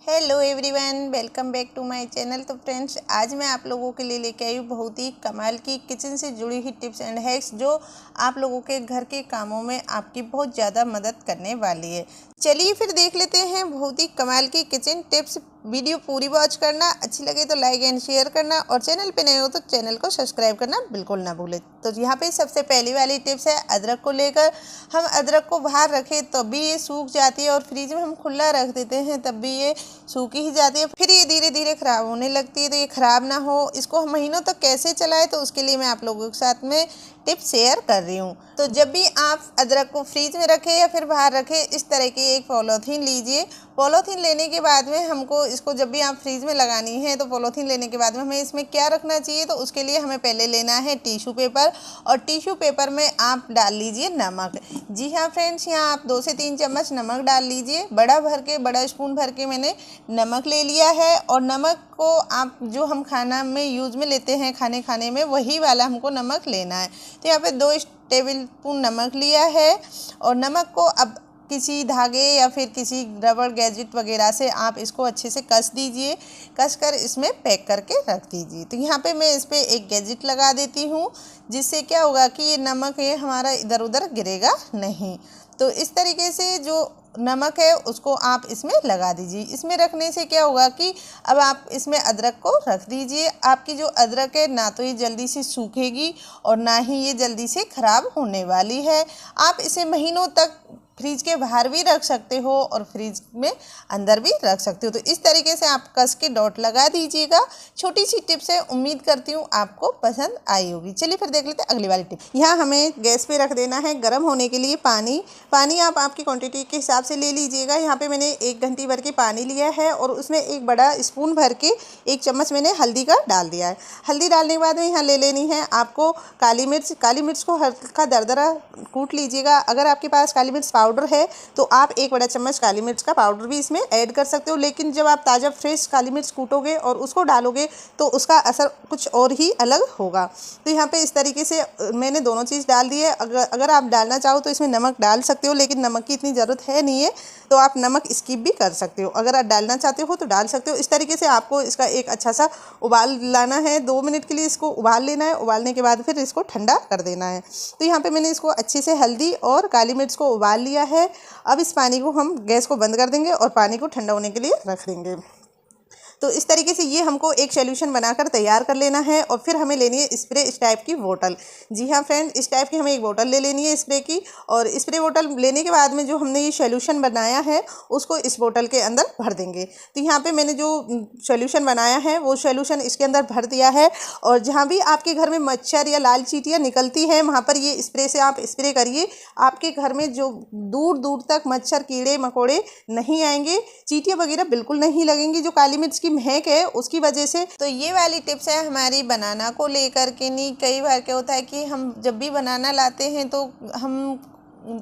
Hello everyone, welcome back to my channel. तो friends, आज मैं आप लोगों के लिए लेके आई हूँ बहुत ही कमाल की किचन से जुड़ी हुई टिप्स एंड हैक्स जो आप लोगों के घर के कामों में आपकी बहुत ज़्यादा मदद करने वाली है। चलिए फिर देख लेते हैं बहुत ही कमाल की किचन टिप्स। वीडियो पूरी वॉच करना, अच्छी लगे तो लाइक एंड शेयर करना और चैनल पे नए हो तो चैनल को सब्सक्राइब करना बिल्कुल ना भूलें। तो यहाँ पे सबसे पहली वाली टिप्स है अदरक को लेकर। हम अदरक को बाहर रखें तब भी ये सूख जाती है और फ्रिज में हम खुला रख देते हैं तब भी ये सूखी ही जाती है, फिर ये धीरे धीरे ख़राब होने लगती है। तो ये ख़राब ना हो, इसको हम महीनों तक कैसे चलाएं, तो उसके लिए मैं आप लोगों के साथ में टिप्स शेयर कर रही हूँ। तो जब भी आप अदरक को फ्रीज में रखें या फिर बाहर रखें, इस तरह की एक पॉलीथीन लीजिए। पॉलीथीन लेने के बाद में हमको इसको जब भी आप फ्रीज में लगानी है तो पॉलीथीन लेने के बाद में हमें इसमें क्या रखना चाहिए, तो उसके लिए हमें पहले लेना है टिश्यू पेपर और टिश्यू पेपर में आप डाल लीजिए नमक। जी हाँ फ्रेंड्स, यहाँ आप 2 से 3 चम्मच नमक डाल लीजिए। बड़ा स्पून भर के मैंने नमक ले लिया है और नमक को आप जो हम खाना में यूज़ में लेते हैं खाने में वही वाला हमको नमक लेना है। तो यहाँ पे 2 टेबल स्पून नमक लिया है और नमक को अब किसी धागे या फिर किसी रबड़ गैजेट वगैरह से आप इसको अच्छे से कस दीजिए। कस कर इसमें पैक करके रख दीजिए। तो यहाँ पे मैं इस पर एक गैजेट लगा देती हूँ, जिससे क्या होगा कि ये नमक ये हमारा इधर उधर गिरेगा नहीं। तो इस तरीके से जो नमक है उसको आप इसमें लगा दीजिए। इसमें रखने से क्या होगा कि अब आप इसमें अदरक को रख दीजिए। आपकी जो अदरक है ना तो ये जल्दी से सूखेगी और ना ही ये जल्दी से ख़राब होने वाली है। आप इसे महीनों तक फ्रिज के बाहर भी रख सकते हो और फ्रिज में अंदर भी रख सकते हो। तो इस तरीके से आप कस के डॉट लगा दीजिएगा। छोटी सी टिप्स है, उम्मीद करती हूँ आपको पसंद आई होगी। चलिए फिर देख लेते हैं अगली वाली टिप। यहाँ हमें गैस पे रख देना है गर्म होने के लिए पानी आप आपकी क्वांटिटी के हिसाब से ले लीजिएगा। यहाँ पे मैंने 1 घंटी भर के पानी लिया है और उसमें एक बड़ा स्पून भर के 1 चम्मच मैंने हल्दी का डाल दिया है। हल्दी डालने के बाद में यहाँ ले लेनी है आपको काली मिर्च को हल्का दरदरा कूट लीजिएगा। अगर आपके पास काली मिर्च पाउडर है तो आप 1 बड़ा चम्मच काली मिर्च का पाउडर भी इसमें ऐड कर सकते हो, लेकिन जब आप ताज़ा फ्रेश काली मिर्च कूटोगे और उसको डालोगे तो उसका असर कुछ और ही अलग होगा। तो यहाँ पे इस तरीके से मैंने दोनों चीज़ डाल दी है। अगर आप डालना चाहो तो इसमें नमक डाल सकते हो, लेकिन नमक की इतनी ज़रूरत है नहीं है, तो आप नमक स्किप भी कर सकते हो। अगर आप डालना चाहते हो तो डाल सकते हो। इस तरीके से आपको इसका एक अच्छा सा उबाल लाना है। 2 मिनट के लिए इसको उबाल लेना है। उबालने के बाद फिर इसको ठंडा कर देना है। तो यहाँ पे मैंने इसको अच्छे से हल्दी और काली मिर्च को उबाल लिया है। अब इस पानी को हम गैस को बंद कर देंगे और पानी को ठंडा होने के लिए रख देंगे। तो इस तरीके से ये हमको एक सॉल्यूशन बनाकर तैयार कर लेना है और फिर हमें लेनी है स्प्रे इस टाइप की बोतल। जी हाँ फ्रेंड, इस टाइप की हमें एक बोतल ले लेनी है स्प्रे की, और स्प्रे बोतल लेने के बाद में जो हमने ये सॉल्यूशन बनाया है उसको इस बोतल के अंदर भर देंगे। तो यहाँ पे मैंने जो सॉल्यूशन बनाया है वो सॉल्यूशन इसके अंदर भर दिया है, और जहाँ भी आपके घर में मच्छर या लाल चींटियाँ निकलती हैं वहाँ पर ये स्प्रे से आप स्प्रे करिए। आपके घर में जो दूर दूर तक मच्छर कीड़े मकोड़े नहीं आएंगे, चींटियाँ वगैरह बिल्कुल नहीं लगेंगी जो काली मिर्च की महक है उसकी वजह से। तो ये वाली टिप्स है हमारी बनाना को लेकर के। नहीं, कई बार क्या होता है कि हम जब भी बनाना लाते हैं तो हम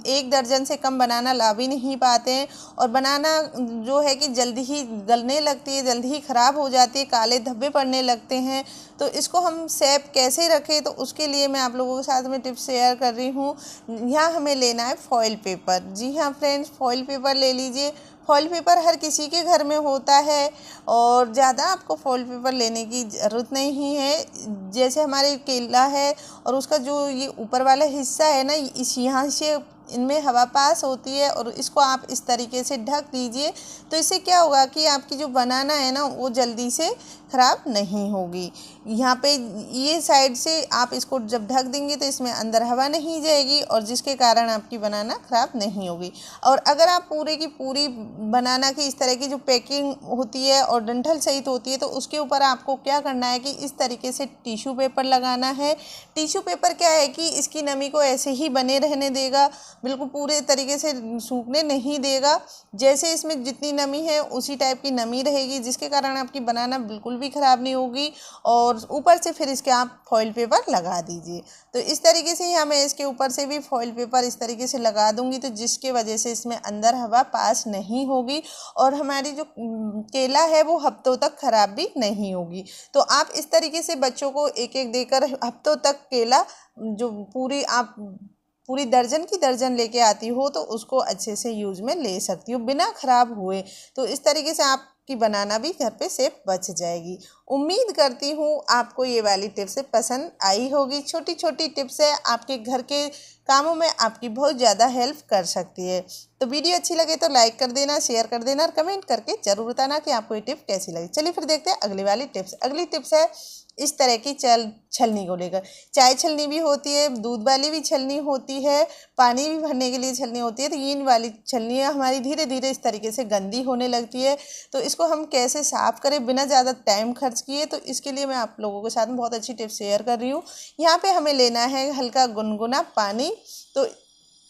1 दर्जन से कम बनाना ला भी नहीं पाते हैं, और बनाना जो है कि जल्दी ही गलने लगती है, जल्दी ही ख़राब हो जाती है, काले धब्बे पड़ने लगते हैं। तो इसको हम सेफ कैसे रखें, तो उसके लिए मैं आप लोगों के साथ में टिप्स शेयर कर रही हूँ। यहाँ हमें लेना है फॉइल पेपर। जी हाँ फ्रेंड्स, फॉइल पेपर ले लीजिए। फॉइल पेपर हर किसी के घर में होता है और ज़्यादा आपको फॉइल पेपर लेने की ज़रूरत नहीं है। जैसे हमारे केला है और उसका जो ये ऊपर वाला हिस्सा है ना, इस यहाँ से इनमें हवा पास होती है और इसको आप इस तरीके से ढक दीजिए। तो इससे क्या होगा कि आपकी जो बनाना है ना वो जल्दी से ख़राब नहीं होगी। यहाँ पे ये साइड से आप इसको जब ढक देंगे तो इसमें अंदर हवा नहीं जाएगी और जिसके कारण आपकी बनाना ख़राब नहीं होगी। और अगर आप पूरे की पूरी बनाना की इस तरह की जो पैकिंग होती है और डंठल सहित होती है, तो उसके ऊपर आपको क्या करना है कि इस तरीके से टिश्यू पेपर लगाना है। टिश्यू पेपर क्या है कि इसकी नमी को ऐसे ही बने रहने देगा, बिल्कुल पूरे तरीके से सूखने नहीं देगा। जैसे इसमें जितनी नमी है उसी टाइप की नमी रहेगी, जिसके कारण आपकी बनाना बिल्कुल भी ख़राब नहीं होगी। और ऊपर से फिर इसके आप फॉइल पेपर लगा दीजिए। तो इस तरीके से ही मैं इसके ऊपर से भी फॉइल पेपर इस तरीके से लगा दूंगी, तो जिसके वजह से इसमें अंदर हवा पास नहीं होगी और हमारी जो केला है वो हफ्तों तक ख़राब भी नहीं होगी। तो आप इस तरीके से बच्चों को एक एक देकर हफ्तों तक केला जो पूरी दर्जन की दर्जन लेके आती हो तो उसको अच्छे से यूज़ में ले सकती हो बिना ख़राब हुए। तो इस तरीके से आप कि बनाना भी घर पे सेफ बच जाएगी। उम्मीद करती हूँ आपको ये वाली टिप्स पसंद आई होगी। छोटी छोटी टिप्स है, आपके घर के कामों में आपकी बहुत ज़्यादा हेल्प कर सकती है। तो वीडियो अच्छी लगे तो लाइक कर देना, शेयर कर देना और कमेंट करके ज़रूर बताना कि आपको ये टिप कैसी लगी। चलिए फिर देखते हैं अगली वाली टिप्स। अगली टिप्स है इस तरह की छलनी को लेकर। चाय छलनी भी होती है, दूध वाली भी छलनी होती है, पानी भी भरने के लिए छलनी होती है। तो ये वाली छलनियाँ हमारी धीरे धीरे इस तरीके से गंदी होने लगती है। तो इसको हम कैसे साफ़ करें बिना ज़्यादा टाइम खर्च किए, तो इसके लिए मैं आप लोगों के साथ में बहुत अच्छी टिप्स शेयर कर रही हूँ। यहाँ पे हमें लेना है हल्का गुनगुना पानी। तो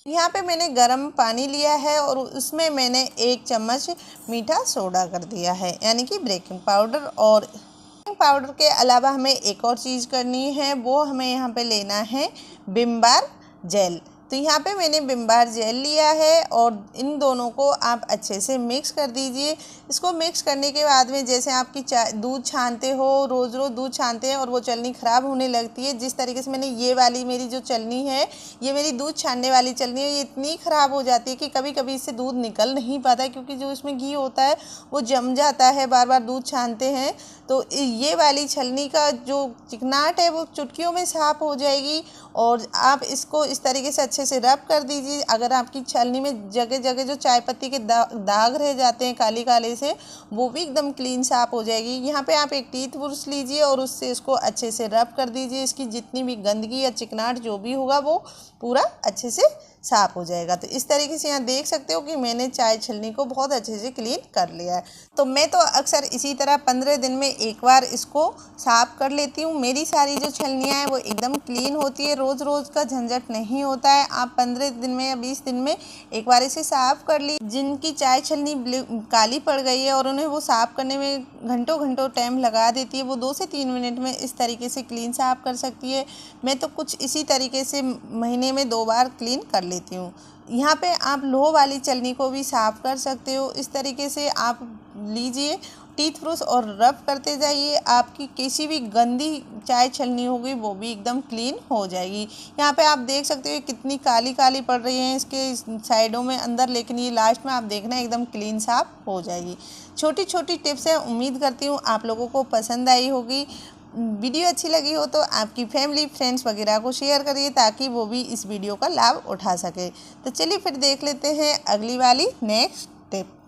यहाँ पे मैंने गर्म पानी लिया है और उसमें मैंने 1 चम्मच मीठा सोडा कर दिया है, यानी कि बेकिंग पाउडर। और पाउडर के अलावा हमें एक और चीज़ करनी है, वो हमें यहाँ पे लेना है विम बार जेल। तो यहाँ पे मैंने विम बार जेल लिया है और इन दोनों को आप अच्छे से मिक्स कर दीजिए। इसको मिक्स करने के बाद में जैसे आपकी दूध छानते हो, रोज़ रोज़ दूध छानते हैं और वो छलनी ख़राब होने लगती है, जिस तरीके से मैंने ये वाली मेरी जो छलनी है, ये मेरी दूध छानने वाली छलनी है, ये इतनी ख़राब हो जाती है कि कभी कभी इससे दूध निकल नहीं पाता है, क्योंकि जो इसमें घी होता है वो जम जाता है बार बार दूध छानते हैं। तो ये वाली छलनी का जो चिकनाहट है वो चुटकियों में साफ़ हो जाएगी। और आप इसको इस तरीके से अच्छे से रब कर दीजिए। अगर आपकी छलनी में जगह जगह जो चाय पत्ती के दाग रह जाते हैं काले काले से, वो भी एकदम क्लीन साफ़ हो जाएगी। यहाँ पे आप एक टीथ ब्रश लीजिए और उससे इसको अच्छे से रब कर दीजिए। इसकी जितनी भी गंदगी या चिकनाहट जो भी होगा वो पूरा अच्छे से साफ़ हो जाएगा। तो इस तरीके से यहाँ देख सकते हो कि मैंने चाय छलनी को बहुत अच्छे से क्लीन कर लिया है। तो मैं तो अक्सर इसी तरह 15 दिन में एक बार इसको साफ़ कर लेती हूँ। मेरी सारी जो छलनियाँ हैं वो एकदम क्लीन होती है, रोज़ रोज़ का झंझट नहीं होता है। आप 15 दिन में या 20 दिन में एक बार इसे साफ़ कर ली। जिनकी चाय छलनी काली पड़ गई है और उन्हें वो साफ़ करने में घंटों घंटों टाइम लगा देती है, वो 2 से 3 मिनट में इस तरीके से क्लीन साफ़ कर सकती है। मैं तो कुछ इसी तरीके से महीने में 2 बार क्लीन कर लेती हूँ। यहाँ पे आप लोह वाली छलनी को भी साफ़ कर सकते हो। इस तरीके से आप लीजिए टीथ ब्रश और रब करते जाइए। आपकी किसी भी गंदी चाय छलनी होगी वो भी एकदम क्लीन हो जाएगी। यहाँ पे आप देख सकते हो कितनी काली काली पड़ रही हैं इसके साइडों में अंदर, लेकिन ये लास्ट में आप देखना एकदम क्लीन साफ़ हो जाएगी। छोटी छोटी टिप्स हैं, उम्मीद करती हूँ आप लोगों को पसंद आई होगी। वीडियो अच्छी लगी हो तो आपकी फैमिली फ्रेंड्स वगैरह को शेयर करिए ताकि वो भी इस वीडियो का लाभ उठा सके। तो चलिए फिर देख लेते हैं अगली वाली नेक्स्ट टिप।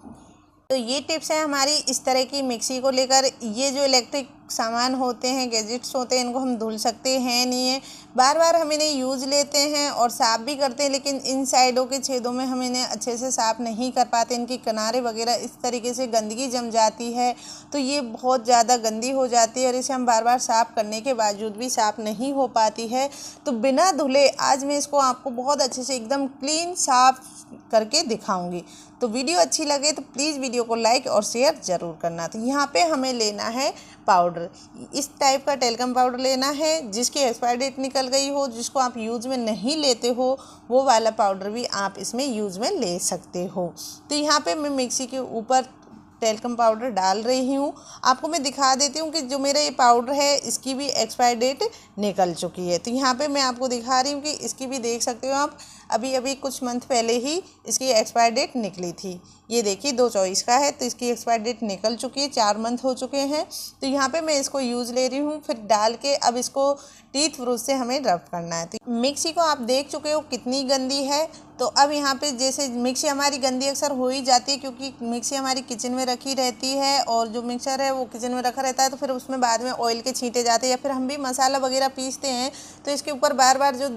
तो ये टिप्स हैं हमारी इस तरह की मिक्सी को लेकर। ये जो इलेक्ट्रिक सामान होते हैं, गैजेट्स होते हैं, इनको हम धुल सकते हैं नहीं है, बार बार हम इन्हें यूज़ लेते हैं और साफ़ भी करते हैं, लेकिन इन साइडों के छेदों में हम इन्हें अच्छे से साफ़ नहीं कर पाते। इनके किनारे वगैरह इस तरीके से गंदगी जम जाती है, तो ये बहुत ज़्यादा गंदी हो जाती है और इसे हम बार बार साफ़ करने के बावजूद भी साफ़ नहीं हो पाती है। तो बिना धुले आज मैं इसको आपको बहुत अच्छे से एकदम क्लीन साफ़ करके दिखाऊंगी। तो वीडियो अच्छी लगे तो प्लीज़ वीडियो को लाइक और शेयर ज़रूर करना। तो यहाँ पे हमें लेना है पाउडर। इस टाइप का टेल्कम पाउडर लेना है जिसकी एक्सपायरी डेट निकल गई हो, जिसको आप यूज़ में नहीं लेते हो, वो वाला पाउडर भी आप इसमें यूज़ में ले सकते हो। तो यहाँ पे मैं मिक्सी के ऊपर टेल्कम पाउडर डाल रही हूँ। आपको मैं दिखा देती हूँ कि जो मेरा ये पाउडर है इसकी भी एक्सपायरी डेट निकल चुकी है। तो यहाँ पे मैं आपको दिखा रही हूँ कि इसकी भी देख सकते हो आप, अभी अभी कुछ मंथ पहले ही इसकी एक्सपायरी डेट निकली थी। ये देखिए 2/24 का है, तो इसकी एक्सपायरी डेट निकल चुकी है, 4 मंथ हो चुके हैं। तो यहाँ पे मैं इसको यूज़ ले रही हूँ, फिर डाल के अब इसको टीथ ब्रश से हमें रब करना है। तो मिक्सी को आप देख चुके हो कितनी गंदी है। तो अब यहाँ पे जैसे मिक्सी हमारी गंदी अक्सर हो ही जाती है, क्योंकि मिक्सी हमारी किचन में रखी रहती है और जो मिक्सर है वो किचन में रखा रहता है, तो फिर उसमें बाद में ऑयल के छींटे जाते हैं, या फिर हम भी मसाला वगैरह पीसते हैं तो इसके ऊपर बार बार जो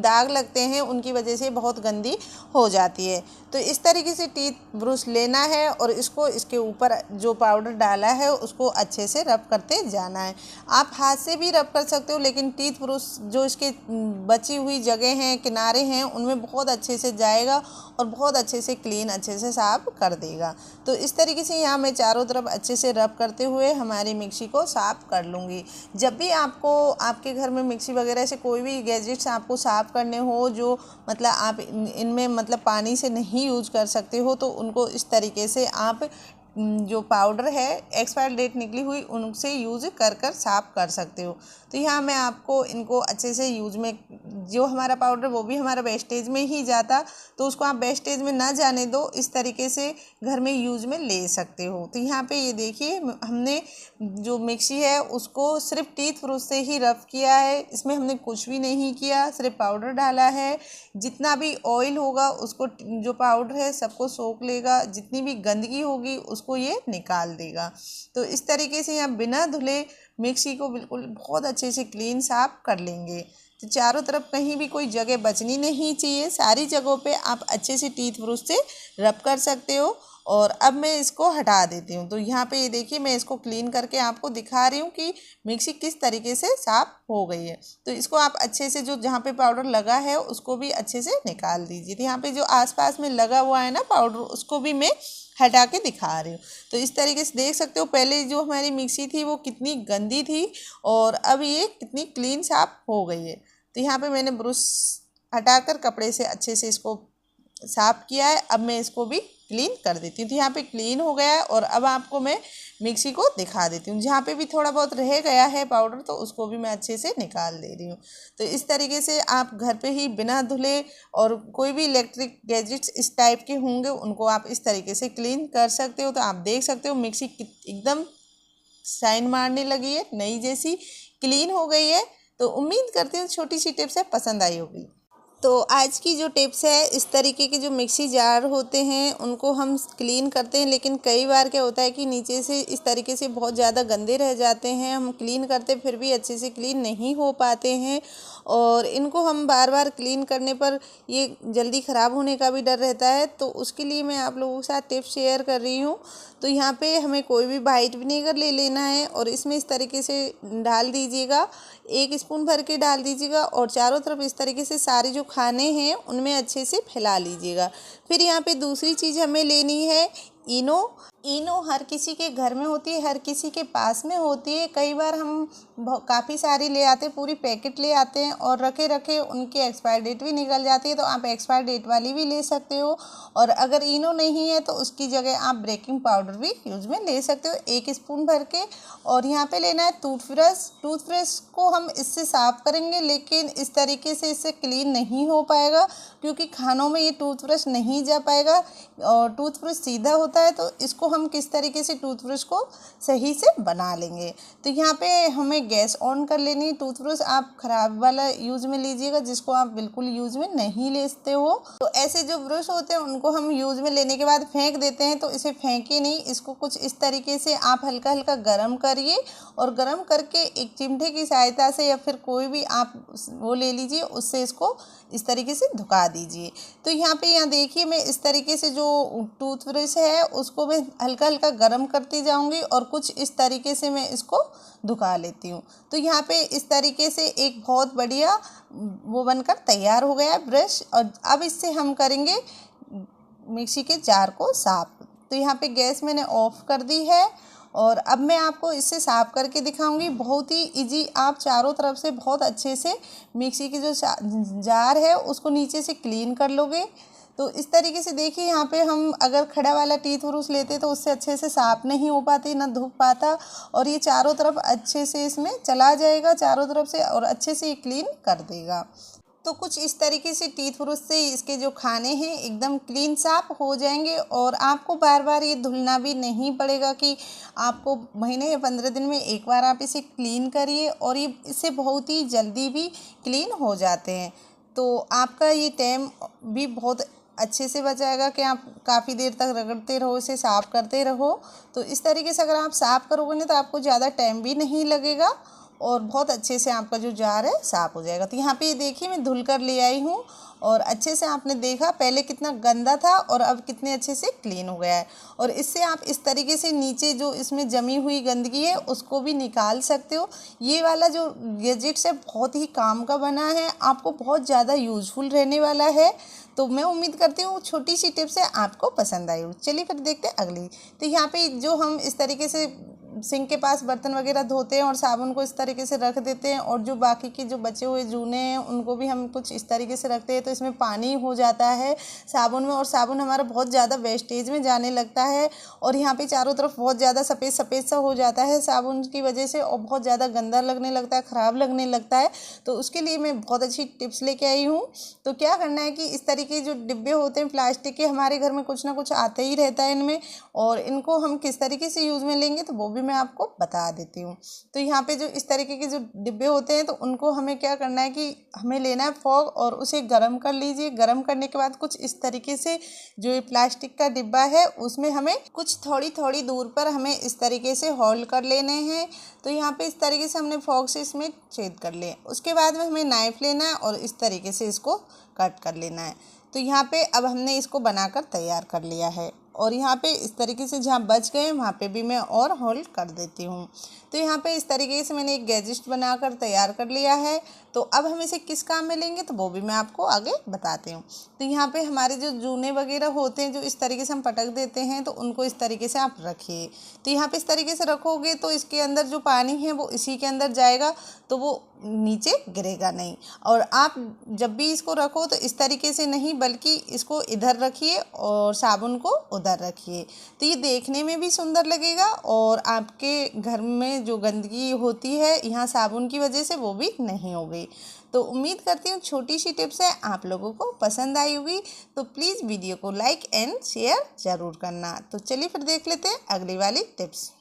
दाग लगते हैं उनकी वजह से बहुत गंदी हो जाती है। तो इस तरीके से टीथ ब्रश लेना है और इसको इसके ऊपर जो पाउडर डाला है उसको अच्छे से रब करते जाना है। आप हाथ से भी रब कर सकते हो, लेकिन टीथ ब्रश जो इसके बची हुई जगह हैं, किनारे हैं, उनमें बहुत अच्छे से जाएगा और बहुत अच्छे से क्लीन अच्छे से साफ कर देगा। तो इस तरीके से यहाँ मैं चारों तरफ अच्छे से रब करते हुए हमारी मिक्सी को साफ़ कर लूँगी। जब भी आपको आपके घर में मिक्सी वगैरह से कोई भी गैजेट्स आपको साफ़ करने हो जो मतलब आप इनमें मतलब पानी से नहीं यूज कर सकते हो, तो उनको इस तरीके से आप जो पाउडर है एक्सपायर डेट निकली हुई उनसे यूज़ कर साफ़ कर सकते हो। तो यहाँ मैं आपको इनको अच्छे से यूज़ में, जो हमारा पाउडर वो भी हमारा वेस्टेज में ही जाता, तो उसको आप वेस्टेज में ना जाने दो, इस तरीके से घर में यूज़ में ले सकते हो। तो यहाँ पे ये देखिए हमने जो मिक्सी है उसको सिर्फ टीथ ब्रश से ही रफ किया है, इसमें हमने कुछ भी नहीं किया, सिर्फ पाउडर डाला है। जितना भी ऑयल होगा उसको, जो पाउडर है सबको सोख लेगा, जितनी भी गंदगी होगी उसको ये निकाल देगा। तो इस तरीके से यहाँ बिना धुले मिक्सी को बिल्कुल बहुत अच्छे से क्लीन साफ कर लेंगे। तो चारों तरफ कहीं भी कोई जगह बचनी नहीं चाहिए, सारी जगहों पे आप अच्छे से टीथ ब्रश से रब कर सकते हो। और अब मैं इसको हटा देती हूँ। तो यहाँ पे ये देखिए मैं इसको क्लीन करके आपको दिखा रही हूँ कि मिक्सी किस तरीके से साफ़ हो गई है। तो इसको आप अच्छे से, जो जहाँ पे पाउडर लगा है उसको भी अच्छे से निकाल दीजिए। तो यहाँ पे जो आसपास में लगा हुआ है ना पाउडर, उसको भी मैं हटा के दिखा रही हूँ। तो इस तरीके से देख सकते हो पहले जो हमारी मिक्सी थी वो कितनी गंदी थी और अब ये कितनी क्लीन साफ़ हो गई है। तो यहाँ पे मैंने ब्रश हटाकर कपड़े से अच्छे से इसको साफ़ किया है। अब मैं इसको भी क्लीन कर देती हूँ। तो यहाँ पे क्लीन हो गया है और अब आपको मैं मिक्सी को दिखा देती हूँ। जहाँ पे भी थोड़ा बहुत रह गया है पाउडर तो उसको भी मैं अच्छे से निकाल दे रही हूँ। तो इस तरीके से आप घर पे ही बिना धुले, और कोई भी इलेक्ट्रिक गैजेट्स इस टाइप के होंगे उनको आप इस तरीके से क्लीन कर सकते हो। तो आप देख सकते हो मिक्सी एकदम शाइन मारने लगी है, नई जैसी क्लीन हो गई है। तो उम्मीद करती हूँ छोटी सी टिप्स है पसंद आई होगी। तो आज की जो टिप्स है, इस तरीके के जो मिक्सी जार होते हैं उनको हम क्लीन करते हैं, लेकिन कई बार क्या होता है कि नीचे से इस तरीके से बहुत ज़्यादा गंदे रह जाते हैं। हम क्लीन करते फिर भी अच्छे से क्लीन नहीं हो पाते हैं, और इनको हम बार बार क्लीन करने पर ये जल्दी ख़राब होने का भी डर रहता है। तो उसके लिए मैं आप लोगों के साथ टिप्स शेयर कर रही हूँ। तो यहाँ पे हमें कोई भी वाइट विनेगर ले लेना है और इसमें इस तरीके से डाल दीजिएगा, 1 स्पून भर के डाल दीजिएगा, और चारों तरफ इस तरीके से सारे जो खाने हैं उनमें अच्छे से फैला लीजिएगा। फिर यहाँ पे दूसरी चीज़ हमें लेनी है इनो। इनो हर किसी के घर में होती है, हर किसी के पास में होती है। कई बार हम काफ़ी सारी ले आते हैं, पूरी पैकेट ले आते हैं और रखे रखे उनकी एक्सपायर डेट भी निकल जाती है। तो आप एक्सपायर डेट वाली भी ले सकते हो, और अगर इनो नहीं है तो उसकी जगह आप बेकिंग पाउडर भी यूज़ में ले सकते हो, 1 स्पून भर के। और यहाँ पे लेना है टूथब्रश। टूथब्रश को हम इससे साफ़ करेंगे, लेकिन इस तरीके से इससे क्लीन नहीं हो पाएगा, क्योंकि खानों में ये टूथब्रश नहीं जा पाएगा और टूथब्रश सीधा होता है। तो इसको हम किस तरीके से टूथब्रश को सही से बना लेंगे। तो यहाँ पे हमें गैस ऑन कर लेनी है। टूथब्रश आप ख़राब वाला यूज़ में लीजिएगा, जिसको आप बिल्कुल यूज़ में नहीं लेते हो। तो ऐसे जो ब्रश होते हैं उनको हम यूज़ में लेने के बाद फेंक देते हैं, तो इसे फेंकिए नहीं, इसको कुछ इस तरीके से आप हल्का हल्का गर्म करिए, और गर्म करके एक चिमटे की सहायता से या फिर कोई भी आप वो ले लीजिए, उससे इसको इस तरीके से धुका दीजिए। तो यहाँ देखिए मैं इस तरीके से जो टूथब्रश है उसको मैं हल्का हल्का गर्म करती जाऊंगी, और कुछ इस तरीके से मैं इसको धुका लेती हूँ। तो यहाँ पे इस तरीके से एक बहुत बढ़िया वो बनकर तैयार हो गया है ब्रश। और अब इससे हम करेंगे मिक्सी के जार को साफ। तो यहाँ पे गैस मैंने ऑफ कर दी है, और अब मैं आपको इससे साफ़ करके दिखाऊंगी। बहुत ही इजी, आप चारों तरफ से बहुत अच्छे से मिक्सी की जो जार है उसको नीचे से क्लीन कर लोगे। तो इस तरीके से देखिए यहाँ पे हम अगर खड़ा वाला टीथ ब्रश लेते तो उससे अच्छे से साफ़ नहीं हो पाती, ना धुप पाता, और ये चारों तरफ अच्छे से इसमें चला जाएगा चारों तरफ से, और अच्छे से ये क्लीन कर देगा। तो कुछ इस तरीके से टीथ ब्रश से इसके जो खाने हैं एकदम क्लीन साफ हो जाएंगे, और आपको बार बार ये धुलना भी नहीं पड़ेगा कि आपको महीने या 15 दिन में एक बार आप इसे क्लीन करिए, और ये इससे बहुत ही जल्दी भी क्लीन हो जाते हैं। तो आपका ये टाइम भी बहुत अच्छे से बचाएगा कि आप काफ़ी देर तक रगड़ते रहो, इसे साफ़ करते रहो। तो इस तरीके से अगर आप साफ़ करोगे ना तो आपको ज़्यादा टाइम भी नहीं लगेगा, और बहुत अच्छे से आपका जो जार है साफ़ हो जाएगा। तो यहाँ पे ये देखिए मैं धुल कर ले आई हूँ, और अच्छे से आपने देखा पहले कितना गंदा था और अब कितने अच्छे से क्लीन हो गया है। और इससे आप इस तरीके से नीचे जो इसमें जमी हुई गंदगी है उसको भी निकाल सकते हो। ये वाला जो गैजेट्स है बहुत ही काम का बना है, आपको बहुत ज़्यादा यूज़फुल रहने वाला है। तो मैं उम्मीद करती हूँ छोटी सी टिप्स है आपको पसंद आई हो। चलिए फिर देखते हैं अगली। तो यहाँ पे जो हम इस तरीके से सिंक के पास बर्तन वगैरह धोते हैं और साबुन को इस तरीके से रख देते हैं, और जो बाकी के जो बचे हुए जूने हैं उनको भी हम कुछ इस तरीके से रखते हैं, तो इसमें पानी हो जाता है साबुन में, और साबुन हमारा बहुत ज़्यादा वेस्टेज में जाने लगता है। और यहाँ पे चारों तरफ बहुत ज़्यादा सफ़ेद सफ़ेद सा हो जाता है साबुन की वजह से, और बहुत ज़्यादा गंदा लगने लगता है, ख़राब लगने लगता है। तो उसके लिए मैं बहुत अच्छी टिप्स लेके आई हूँ। तो क्या करना है कि इस तरीके जो डिब्बे होते हैं प्लास्टिक के, हमारे घर में कुछ ना कुछ आते ही रहता है इनमें, और इनको हम किस तरीके से यूज़ में लेंगे तो वो भी मैं आपको बता देती हूँ। तो यहाँ पे जो इस तरीके के जो डिब्बे होते हैं, तो उनको हमें क्या करना है कि हमें लेना है फॉग, और उसे गर्म कर लीजिए। गर्म करने के बाद कुछ इस तरीके से जो ये प्लास्टिक का डिब्बा है उसमें हमें कुछ थोड़ी थोड़ी दूर पर हमें इस तरीके से होल्ड कर लेने हैं। तो यहाँ पे इस तरीके से हमने फॉग से इसमें छेद कर लिया। उसके बाद में हमें नाइफ़ लेना है और इस तरीके से इसको कट कर लेना है। तो यहाँ पे अब हमने इसको बनाकर तैयार कर लिया है, और यहाँ पे इस तरीके से जहाँ बच गए वहाँ पे भी मैं और होल्ड कर देती हूँ। तो यहाँ पे इस तरीके से मैंने एक गैजेट बनाकर तैयार कर लिया है। तो अब हम इसे किस काम में लेंगे तो वो भी मैं आपको आगे बताती हूँ। तो यहाँ पे हमारे जो जूने वगैरह होते हैं जो इस तरीके से हम पटक देते हैं, तो उनको इस तरीके से आप रखिए। तो यहाँ पे इस तरीके से रखोगे तो इसके अंदर जो पानी है वो इसी के अंदर जाएगा, तो वो नीचे गिरेगा नहीं। और आप जब भी इसको रखो तो इस तरीके से नहीं, बल्कि इसको इधर रखिए और साबुन को उधर रखिए। तो ये देखने में भी सुंदर लगेगा, और आपके घर में जो गंदगी होती है यहाँ साबुन की वजह से वो भी नहीं होगी। तो उम्मीद करती हूँ छोटी सी टिप्स है आप लोगों को पसंद आई होगी। तो प्लीज़ वीडियो को लाइक एंड शेयर ज़रूर करना। तो चलिए फिर देख लेते हैं अगली वाली टिप्स।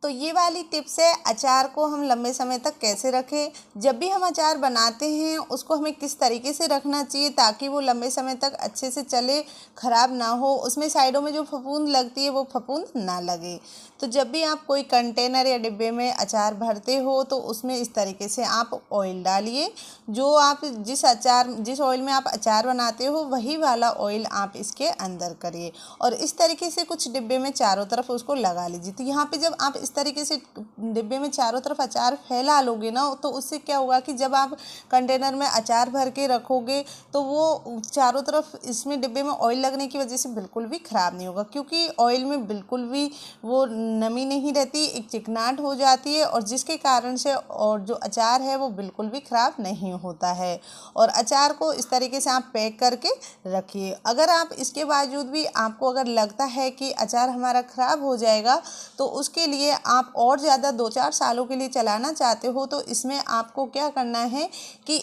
तो ये वाली टिप्स है अचार को हम लंबे समय तक कैसे रखें। जब भी हम अचार बनाते हैं उसको हमें किस तरीके से रखना चाहिए ताकि वो लंबे समय तक अच्छे से चले, ख़राब ना हो, उसमें साइडों में जो फफूंद लगती है वो फफूंद ना लगे। तो जब भी आप कोई कंटेनर या डिब्बे में अचार भरते हो तो उसमें इस तरीके से आप ऑयल डालिए। जो आप जिस ऑयल में आप अचार बनाते हो वही वाला ऑयल आप इसके अंदर करिए, और इस तरीके से कुछ डिब्बे में चारों तरफ उसको लगा लीजिए। तो यहाँ पे जब आप इस तरीके से डिब्बे में चारों तरफ अचार फैला लोगे ना, तो उससे क्या होगा कि जब आप कंटेनर में अचार भर के रखोगे तो वो चारों तरफ इसमें डिब्बे में ऑयल लगने की वजह से बिल्कुल भी ख़राब नहीं होगा, क्योंकि ऑयल में बिल्कुल भी वो नमी नहीं रहती, एक चिकनाहट हो जाती है, और जिसके कारण से और जो अचार है वो बिल्कुल भी ख़राब नहीं होता है। और अचार को इस तरीके से आप पैक करके रखिए। अगर आप इसके बावजूद भी आपको अगर लगता है कि अचार हमारा ख़राब हो जाएगा, तो उसके लिए आप और ज़्यादा 2-4 सालों के लिए चलाना चाहते हो, तो इसमें आपको क्या करना है कि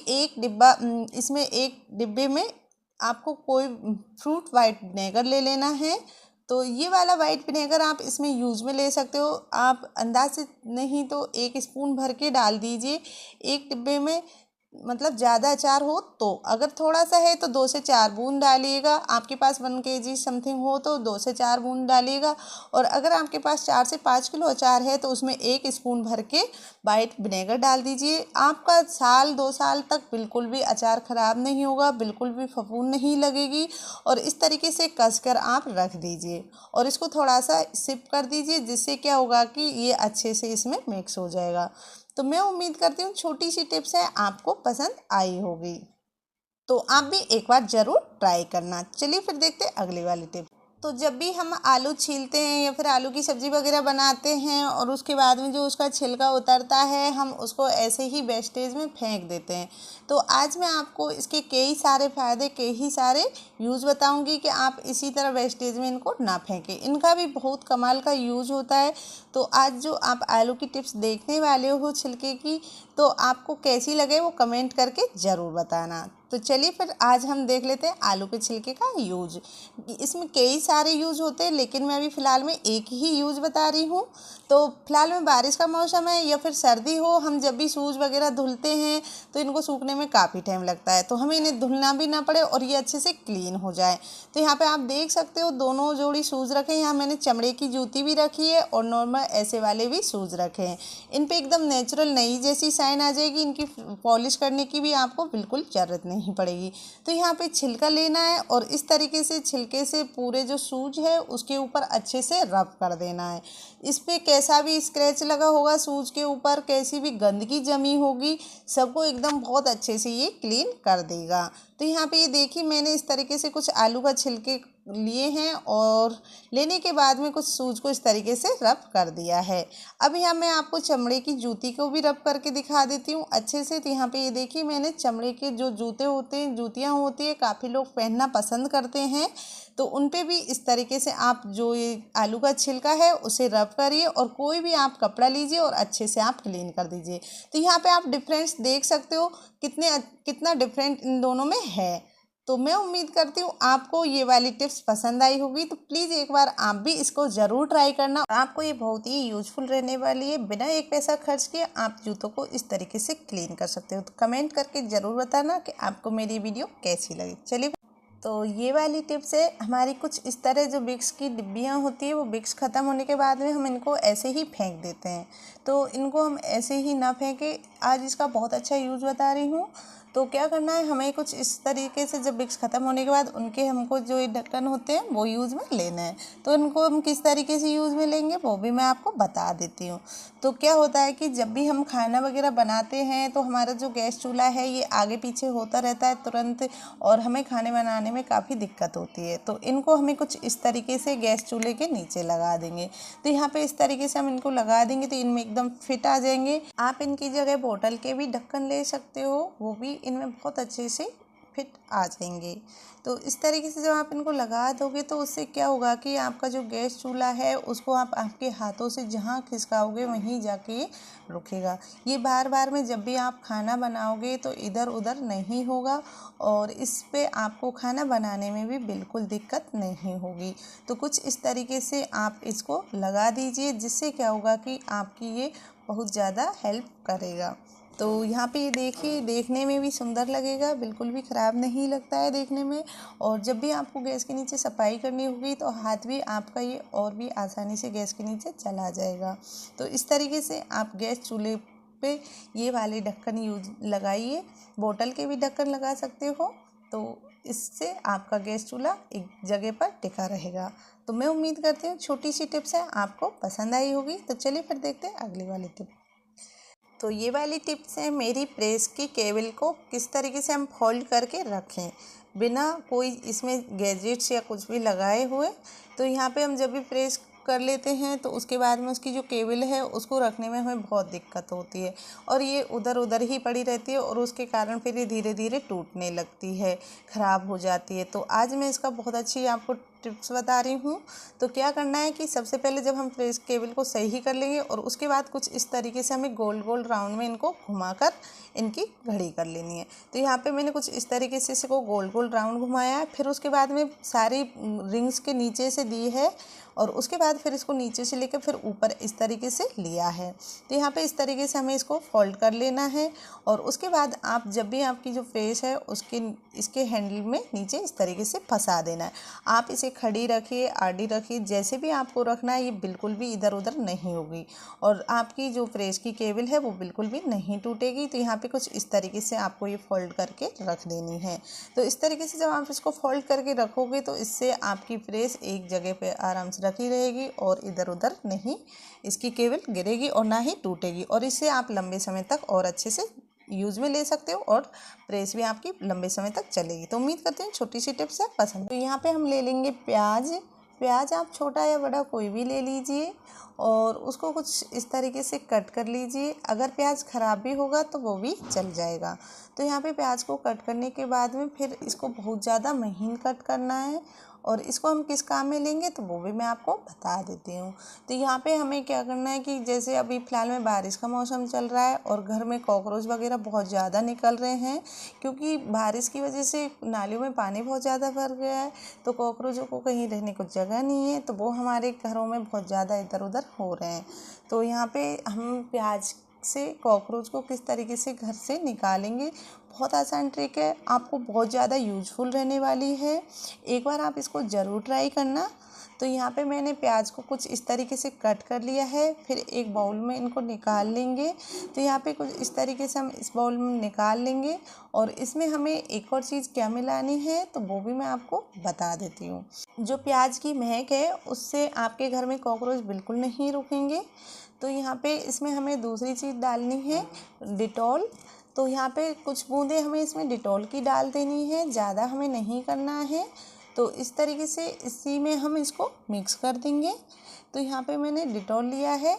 इसमें एक डिब्बे में आपको कोई फ्रूट वाइट विनेगर ले लेना है। तो ये वाला वाइट विनेगर आप इसमें यूज़ में ले सकते हो। आप अंदाज से नहीं तो 1 स्पून भर के डाल दीजिए एक डिब्बे में, मतलब ज़्यादा अचार हो तो। अगर थोड़ा सा है तो 2 से 4 बूंद डालिएगा। आपके पास 1 kg समथिंग हो तो 2 से 4 बूंद डालिएगा। और अगर आपके पास 4 से 5 किलो अचार है तो उसमें 1 स्पून भर के वाइट विनेगर डाल दीजिए। आपका 1-2 साल तक बिल्कुल भी अचार ख़राब नहीं होगा, बिल्कुल भी फफूंद नहीं लगेगी। और इस तरीके से कसकर आप रख दीजिए और इसको थोड़ा सा सिप कर दीजिए, जिससे क्या होगा कि ये अच्छे से इसमें मिक्स हो जाएगा। तो मैं उम्मीद करती हूँ छोटी सी टिप्स है आपको पसंद आई होगी, तो आप भी एक बार ज़रूर ट्राई करना। चलिए फिर देखते हैं अगली वाली टिप। तो जब भी हम आलू छीलते हैं या फिर आलू की सब्ज़ी वगैरह बनाते हैं और उसके बाद में जो उसका छिलका उतरता है, हम उसको ऐसे ही वेस्टेज में फेंक देते हैं। तो आज मैं आपको इसके कई सारे फ़ायदे, कई सारे यूज़ बताऊंगी कि आप इसी तरह वेस्टेज में इनको ना फेंकें। इनका भी बहुत कमाल का यूज़ होता है। तो आज जो आप आलू की टिप्स देखने वाले हो छिलके की, तो आपको कैसी लगे वो कमेंट करके ज़रूर बताना। तो चलिए फिर आज हम देख लेते हैं आलू के छिलके का यूज। इसमें कई सारे यूज़ होते हैं, लेकिन मैं अभी फ़िलहाल में एक ही यूज़ बता रही हूँ। तो फिलहाल में बारिश का मौसम है या फिर सर्दी हो, हम जब भी शूज़ वगैरह धुलते हैं तो इनको सूखने में काफ़ी टाइम लगता है, तो हमें इन्हें धुलना भी ना पड़े और ये अच्छे से क्लीन हो जाए। तो यहाँ पे आप देख सकते हो दोनों जोड़ी शूज़ रखे हैं। यहाँ मैंने चमड़े की जूती भी रखी है और नॉर्मल ऐसे वाले भी शूज़ रखे हैं। इन पे एकदम नेचुरल नई जैसी शाइन आ जाएगी, इनकी पॉलिश करने की भी आपको बिल्कुल ज़रूरत नहीं पड़ेगी। तो यहाँ पे छिलका लेना है और इस तरीके से छिलके से पूरे जो शूज है उसके ऊपर अच्छे से रब कर देना है। इस पर कैसा भी स्क्रैच लगा होगा शूज के ऊपर, कैसी भी गंदगी जमी होगी, सबको एकदम बहुत अच्छे से ये क्लीन कर देगा। तो यहाँ पे ये देखिए मैंने इस तरीके से कुछ आलू का छिलके लिए हैं और लेने के बाद में कुछ सूज को इस तरीके से रब कर दिया है। अब यहाँ मैं आपको चमड़े की जूती को भी रब करके दिखा देती हूँ अच्छे से। तो यहाँ पे ये देखिए मैंने चमड़े के जो जूते होते हैं, जूतियाँ होती है, काफ़ी लोग पहनना पसंद करते हैं, तो उन पे भी इस तरीके से आप जो ये आलू का छिलका है उसे रब करिए और कोई भी आप कपड़ा लीजिए और अच्छे से आप क्लीन कर दीजिए। तो यहाँ पे आप डिफरेंस देख सकते हो कितना डिफरेंट इन दोनों में है। तो मैं उम्मीद करती हूँ आपको ये वाली टिप्स पसंद आई होगी। तो प्लीज़ एक बार आप भी इसको ज़रूर ट्राई करना। आपको ये बहुत ही यूजफुल रहने वाली है। बिना एक पैसा खर्च किए आप जूतों को इस तरीके से क्लीन कर सकते हो। तो कमेंट करके ज़रूर बताना कि आपको मेरी वीडियो कैसी लगी। चलिए, तो ये वाली टिप्स है हमारी। कुछ इस तरह जो विक्स की डिब्बियाँ होती है वो विक्स ख़त्म होने के बाद में हम इनको ऐसे ही फेंक देते हैं, तो इनको हम ऐसे ही ना फेंके। आज इसका बहुत अच्छा यूज़ बता रही हूँ। तो क्या करना है, हमें कुछ इस तरीके से जब विक्स ख़त्म होने के बाद उनके हमको जो ये ढक्कन होते हैं वो यूज़ में लेना है। तो इनको हम किस तरीके से यूज़ में लेंगे वो भी मैं आपको बता देती हूँ। तो क्या होता है कि जब भी हम खाना वगैरह बनाते हैं तो हमारा जो गैस चूल्हा है ये आगे पीछे होता रहता है तुरंत, और हमें खाने बनाने में काफ़ी दिक्कत होती है। तो इनको हमें कुछ इस तरीके से गैस चूल्हे के नीचे लगा देंगे। तो यहाँ पे इस तरीके से हम इनको लगा देंगे तो इनमें एकदम फिट आ जाएंगे। आप इनकी जगह बोतल के भी ढक्कन ले सकते हो, वो भी इनमें बहुत अच्छे से फिट आ जाएंगे। तो इस तरीके से जब आप इनको लगा दोगे तो उससे क्या होगा कि आपका जो गैस चूल्हा है उसको आप आपके हाथों से जहाँ खिसकाओगे वहीं जाके ये रुकेगा। ये बार बार में जब भी आप खाना बनाओगे तो इधर उधर नहीं होगा और इस पे आपको खाना बनाने में भी बिल्कुल दिक्कत नहीं होगी। तो कुछ इस तरीके से आप इसको लगा दीजिए, जिससे क्या होगा कि आपकी ये बहुत ज़्यादा हेल्प करेगा। तो यहाँ पे ये देखिए देखने में भी सुंदर लगेगा, बिल्कुल भी ख़राब नहीं लगता है देखने में। और जब भी आपको गैस के नीचे सफाई करनी होगी तो हाथ भी आपका ये और भी आसानी से गैस के नीचे चला जाएगा। तो इस तरीके से आप गैस चूल्हे पे ये वाले ढक्कन यूज लगाइए। बोतल के भी ढक्कन लगा सकते हो, तो इससे आपका गैस चूल्हा एक जगह पर टिका रहेगा। तो मैं उम्मीद करती हूँ छोटी सी टिप्स है आपको पसंद आई होगी। तो चलिए फिर देखते हैं अगली वाली टिप। तो ये वाली टिप्स है मेरी प्रेस की केबल को किस तरीके से हम फोल्ड करके रखें बिना कोई इसमें गैजेट्स या कुछ भी लगाए हुए। तो यहाँ पे हम जब भी प्रेस कर लेते हैं तो उसके बाद में उसकी जो केबल है उसको रखने में हमें बहुत दिक्कत होती है और ये उधर उधर ही पड़ी रहती है और उसके कारण फिर ये धीरे धीरे टूटने लगती है, ख़राब हो जाती है। तो आज मैं इसका बहुत अच्छी आपको टिप्स बता रही हूँ। तो क्या करना है कि सबसे पहले जब हम प्रेस केबल को सही कर लेंगे और उसके बाद कुछ इस तरीके से हमें गोल गोल राउंड में इनको घुमाकर इनकी घड़ी कर लेनी है। तो यहाँ पे मैंने कुछ इस तरीके से इसको गोल गोल राउंड घुमाया है, फिर उसके बाद में सारी रिंग्स के नीचे से दी है और उसके बाद फिर इसको नीचे से लेकर फिर ऊपर इस तरीके से लिया है। तो यहाँ पे इस तरीके से हमें इसको फोल्ड कर लेना है और उसके बाद आप जब भी आपकी जो फेस है उसके इसके हैंडल में नीचे इस तरीके से फंसा देना है। आप इसे खड़ी रखिए, आड़ी रखिए, जैसे भी आपको रखना है, ये बिल्कुल भी इधर उधर नहीं होगी और आपकी जो प्रेस की केबल है वो बिल्कुल भी नहीं टूटेगी। तो यहाँ पे कुछ इस तरीके से आपको ये फोल्ड करके रख देनी है। तो इस तरीके से जब आप इसको फोल्ड करके रखोगे तो इससे आपकी प्रेस एक जगह पे आराम से रखी रहेगी और इधर उधर नहीं इसकी केबल गिरेगी और ना ही टूटेगी, और इससे आप लंबे समय तक और अच्छे से यूज़ में ले सकते हो और प्रेस भी आपकी लंबे समय तक चलेगी। तो उम्मीद करते हैं छोटी सी टिप्स है पसंद। तो यहाँ पे हम ले लेंगे प्याज आप छोटा या बड़ा कोई भी ले लीजिए और उसको कुछ इस तरीके से कट कर लीजिए। अगर प्याज ख़राब भी होगा तो वो भी चल जाएगा। तो यहाँ पे प्याज को कट करने के बाद में फिर इसको बहुत ज़्यादा महीन कट करना है और इसको हम किस काम में लेंगे तो वो भी मैं आपको बता देती हूँ। तो यहाँ पे हमें क्या करना है कि जैसे अभी फ़िलहाल में बारिश का मौसम चल रहा है और घर में कॉकरोच वगैरह बहुत ज़्यादा निकल रहे हैं, क्योंकि बारिश की वजह से नालियों में पानी बहुत ज़्यादा भर गया है, तो कॉकरोचों को कहीं रहने को जगह नहीं है, तो वो हमारे घरों में बहुत ज़्यादा इधर उधर हो रहे हैं। तो यहाँ पे हम प्याज से कॉकरोच को किस तरीके से घर से निकालेंगे, बहुत आसान ट्रिक है, आपको बहुत ज़्यादा यूजफुल रहने वाली है। एक बार आप इसको ज़रूर ट्राई करना। तो यहाँ पे मैंने प्याज को कुछ इस तरीके से कट कर लिया है, फिर एक बाउल में इनको निकाल लेंगे। तो यहाँ पे कुछ इस तरीके से हम इस बाउल में निकाल लेंगे और इसमें हमें एक और चीज़ क्या मिलानी है तो वो भी मैं आपको बता देती हूँ। जो प्याज की महक है उससे आपके घर में कॉकरोच बिल्कुल नहीं रुकेंगे। तो यहाँ पे इसमें हमें दूसरी चीज़ डालनी है डिटॉल। तो यहाँ पे कुछ बूंदें हमें इसमें डिटॉल की डाल देनी है, ज़्यादा हमें नहीं करना है। तो इस तरीके से इसी में हम इसको मिक्स कर देंगे। तो यहाँ पे मैंने डिटॉल लिया है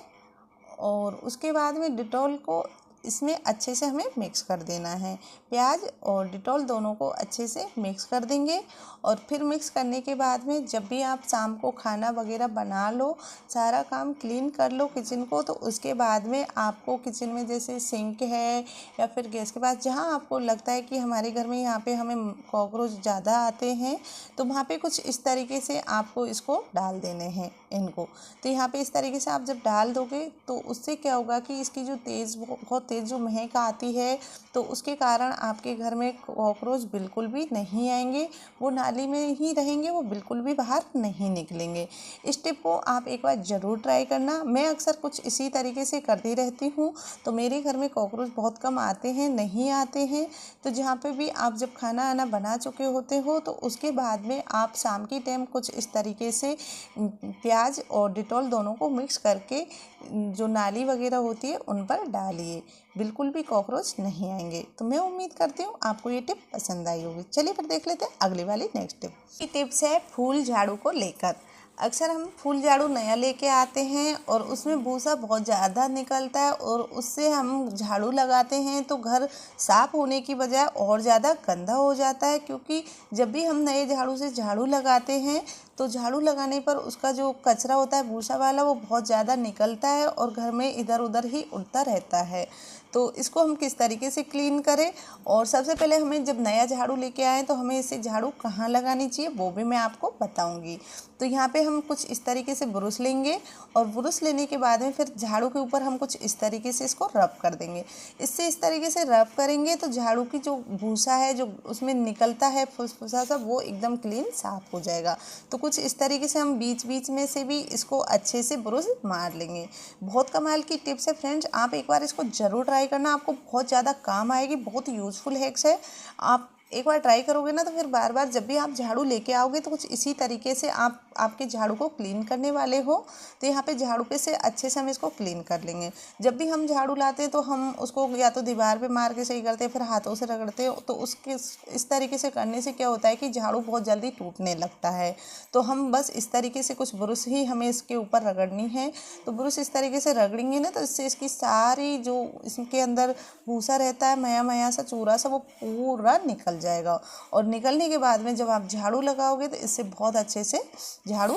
और उसके बाद में डिटॉल को इसमें अच्छे से हमें मिक्स कर देना है। प्याज और डिटॉल दोनों को अच्छे से मिक्स कर देंगे और फिर मिक्स करने के बाद में जब भी आप शाम को खाना वगैरह बना लो, सारा काम क्लीन कर लो किचन को, तो उसके बाद में आपको किचन में जैसे सिंक है या फिर गैस के पास जहाँ आपको लगता है कि हमारे घर में यहाँ पे हमें कॉकरोच ज़्यादा आते हैं, तो वहाँ पे कुछ इस तरीके से आपको इसको डाल देने हैं इनको। तो यहाँ पे इस तरीके से आप जब डाल दोगे तो उससे क्या होगा कि इसकी जो बहुत तेज़ जो महक आती है, तो उसके कारण आपके घर में कॉकरोच बिल्कुल भी नहीं आएंगे, वो नाली में ही रहेंगे, वो बिल्कुल भी बाहर नहीं निकलेंगे। इस टिप को आप एक बार ज़रूर ट्राई करना। मैं अक्सर कुछ इसी तरीके से करती रहती हूँ, तो मेरे घर में कॉकरोच बहुत कम आते हैं, नहीं आते हैं। तो जहाँ पे भी आप जब खाना आना बना चुके होते हो, तो उसके बाद में आप शाम की टाइम कुछ इस तरीके से प्याज और डिटॉल दोनों को मिक्स करके जो नाली वगैरह होती है उन पर डालिए, बिल्कुल भी कॉकरोच नहीं आएंगे। तो मैं उम्मीद करती हूँ आपको ये टिप पसंद आई होगी। चलिए फिर देख लेते हैं अगली वाली नेक्स्ट टिप। ये टिप्स है फूल झाड़ू को लेकर। अक्सर हम फूल झाड़ू नया लेके आते हैं और उसमें भूसा बहुत ज़्यादा निकलता है और उससे हम झाड़ू लगाते हैं तो घर साफ़ होने की बजाय और ज़्यादा गंदा हो जाता है, क्योंकि जब भी हम नए झाड़ू से झाड़ू लगाते हैं तो झाड़ू लगाने पर उसका जो कचरा होता है भूसा वाला, वो बहुत ज़्यादा निकलता है और घर में इधर उधर ही उड़ता रहता है। तो इसको हम किस तरीके से क्लीन करें, और सबसे पहले हमें जब नया झाड़ू लेके आएँ तो हमें इसे झाड़ू कहाँ लगानी चाहिए वो भी मैं आपको बताऊंगी। तो यहाँ पे हम कुछ इस तरीके से ब्रश लेंगे और ब्रश लेने के बाद में फिर झाड़ू के ऊपर हम कुछ इस तरीके से इसको रब कर देंगे। इससे इस तरीके से रब करेंगे तो झाड़ू की जो भूसा है जो उसमें निकलता है फुसफुसा सा, वो एकदम क्लीन साफ़ हो जाएगा। तो कुछ इस तरीके से हम बीच बीच में से भी इसको अच्छे से ब्रश मार लेंगे। बहुत कमाल की टिप्स है फ्रेंड्स, आप एक बार इसको ज़रूर ट्राई करना, आपको बहुत ज़्यादा काम आएगी, बहुत यूज़फुल हैक्स है। आप एक बार ट्राई करोगे ना तो फिर बार बार जब भी आप झाड़ू लेके आओगे तो कुछ इसी तरीके से आप आपके झाड़ू को क्लीन करने वाले हो। तो यहाँ पे झाड़ू पे से अच्छे से हम इसको क्लीन कर लेंगे। जब भी हम झाड़ू लाते हैं तो हम उसको या तो दीवार पे मार के सही करते हैं, फिर हाथों से रगड़ते हो, तो उसके इस तरीके से करने से क्या होता है कि झाड़ू बहुत जल्दी टूटने लगता है। तो हम बस इस तरीके से कुछ ब्रश ही हमें इसके ऊपर रगड़नी है। तो ब्रश इस तरीके से रगड़ेंगे ना तो इससे इसकी सारी जो इसके अंदर भूसा रहता है, मया मया सा चूरा सा, वो पूरा निकल जाएगा। और निकलने के बाद में जब आप झाड़ू लगाओगे तो इससे बहुत अच्छे से झाड़ू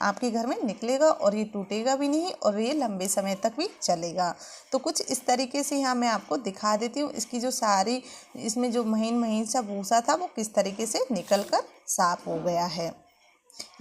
आपके घर में निकलेगा और ये टूटेगा भी नहीं और ये लंबे समय तक भी चलेगा। तो कुछ इस तरीके से यहाँ मैं आपको दिखा देती हूँ इसकी जो सारी इसमें जो महीन महीन सा भूसा था वो किस तरीके से निकल कर साफ हो गया है।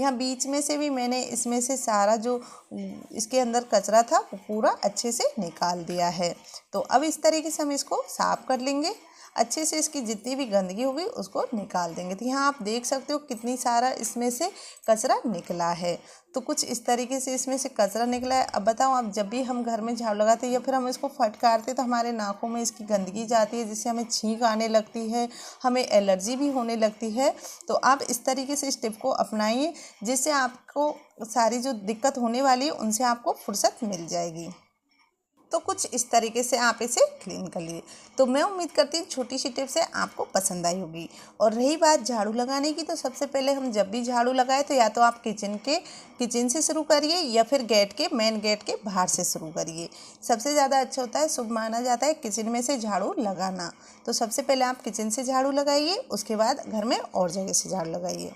यहाँ बीच में से भी मैंने इसमें से सारा जो इसके अंदर कचरा था वो पूरा अच्छे से निकाल दिया है। तो अब इस तरीके से हम इसको साफ कर लेंगे, अच्छे से इसकी जितनी भी गंदगी होगी उसको निकाल देंगे। तो यहाँ आप देख सकते हो कितनी सारा इसमें से कचरा निकला है। तो कुछ इस तरीके से इसमें से कचरा निकला है। अब बताओ, आप जब भी हम घर में झाड़ू लगाते हैं या फिर हम इसको फटकारते तो हमारे नाकों में इसकी गंदगी जाती है, जिससे हमें छींक आने लगती है, हमें एलर्जी भी होने लगती है। तो आप इस तरीके से इस टिप को अपनाइए, जिससे आपको सारी जो दिक्कत होने वाली है उनसे आपको फुर्सत मिल जाएगी। तो कुछ इस तरीके से आप इसे क्लीन कर लीजिए। तो मैं उम्मीद करती हूँ छोटी सी टिप्स है आपको पसंद आई होगी। और रही बात झाड़ू लगाने की, तो सबसे पहले हम जब भी झाड़ू लगाए तो या तो आप किचन से शुरू करिए या फिर मेन गेट के बाहर से शुरू करिए। सबसे ज़्यादा अच्छा होता है, शुभ माना जाता है किचन में से झाड़ू लगाना। तो सबसे पहले आप किचन से झाड़ू लगाइए, उसके बाद घर में और जगह से झाड़ू लगाइए।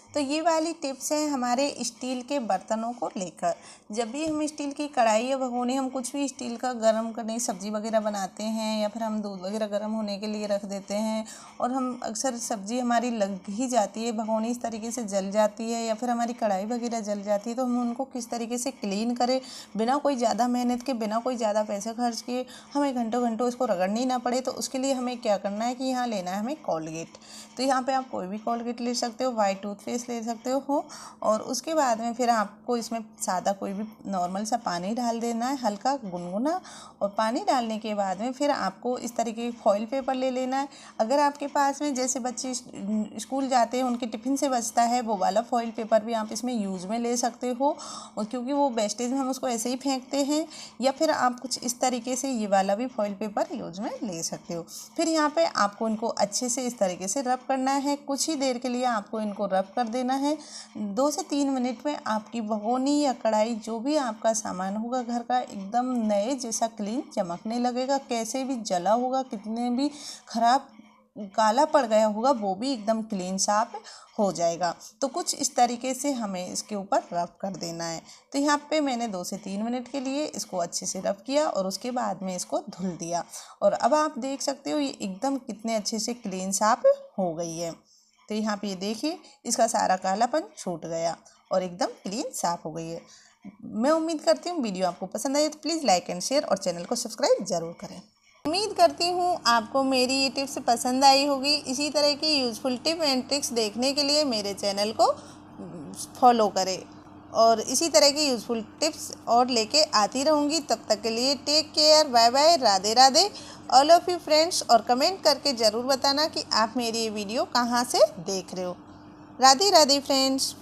तो ये वाली टिप्स हैं हमारे स्टील के बर्तनों को लेकर। जब भी हम स्टील की कढ़ाई या भगोनी, हम कुछ भी स्टील का गर्म करने सब्ज़ी वगैरह बनाते हैं या फिर हम दूध वगैरह गर्म होने के लिए रख देते हैं और हम अक्सर सब्ज़ी हमारी लग ही जाती है, भगोनी इस तरीके से जल जाती है या फिर हमारी कढ़ाई वगैरह जल जाती है, तो हम उनको किस तरीके से क्लीन करें बिना कोई ज़्यादा मेहनत के, बिना कोई ज़्यादा पैसे खर्च किए, हमें घंटों घंटों इसको रगड़नी ना पड़े। तो उसके लिए हमें क्या करना है कि यहाँ लेना है हमें कोलगेट। तो यहाँ पर आप कोई भी कोलगेट ले सकते हो, वाइट टूथपेस्ट टूथपेस्ट ले सकते हो। और उसके बाद में फिर आपको इसमें सादा कोई भी नॉर्मल सा पानी डाल देना है, हल्का गुनगुना। और पानी डालने के बाद में फिर आपको इस तरीके की फॉइल पेपर ले लेना है। अगर आपके पास में जैसे बच्चे स्कूल जाते हैं उनके टिफ़िन से बचता है वो वाला फॉइल पेपर भी आप इसमें यूज़ में ले सकते हो, और क्योंकि वो वेस्टेज में हम उसको ऐसे ही फेंकते हैं। या फिर आप कुछ इस तरीके से ये वाला भी फॉइल पेपर यूज में ले सकते हो। फिर यहाँ पे आपको इनको अच्छे से इस तरीके से रब करना है। कुछ ही देर के लिए आपको इनको रब कर देना है। 2 से 3 मिनट में आपकी भगोनी या कढ़ाई जो भी आपका सामान होगा घर का एकदम नए जैसा क्लीन चमकने लगेगा। कैसे भी जला होगा, कितने भी खराब काला पड़ गया होगा, वो भी एकदम क्लीन साफ हो जाएगा। तो कुछ इस तरीके से हमें इसके ऊपर रब कर देना है। तो यहाँ पे मैंने 2 से 3 मिनट के लिए इसको अच्छे से रब किया और उसके बाद में इसको धुल दिया। और अब आप देख सकते हो ये एकदम कितने अच्छे से क्लीन साफ हो गई है। तो यहाँ पे ये देखिए इसका सारा कालापन छूट गया और एकदम क्लीन साफ हो गई है। मैं उम्मीद करती हूँ वीडियो आपको पसंद आई तो प्लीज़ लाइक एंड शेयर और चैनल को सब्सक्राइब ज़रूर करें। उम्मीद करती हूँ आपको मेरी ये टिप्स पसंद आई होगी। इसी तरह की यूज़फुल टिप एंड ट्रिक्स देखने के लिए मेरे चैनल को फॉलो करें और इसी तरह की यूज़फुल टिप्स और लेके आती रहूँगी। तब तक के लिए take care, bye bye, Radhe Radhe all of you friends. और कमेंट करके ज़रूर बताना कि आप मेरी ये वीडियो कहाँ से देख रहे हो। राधे राधे फ्रेंड्स।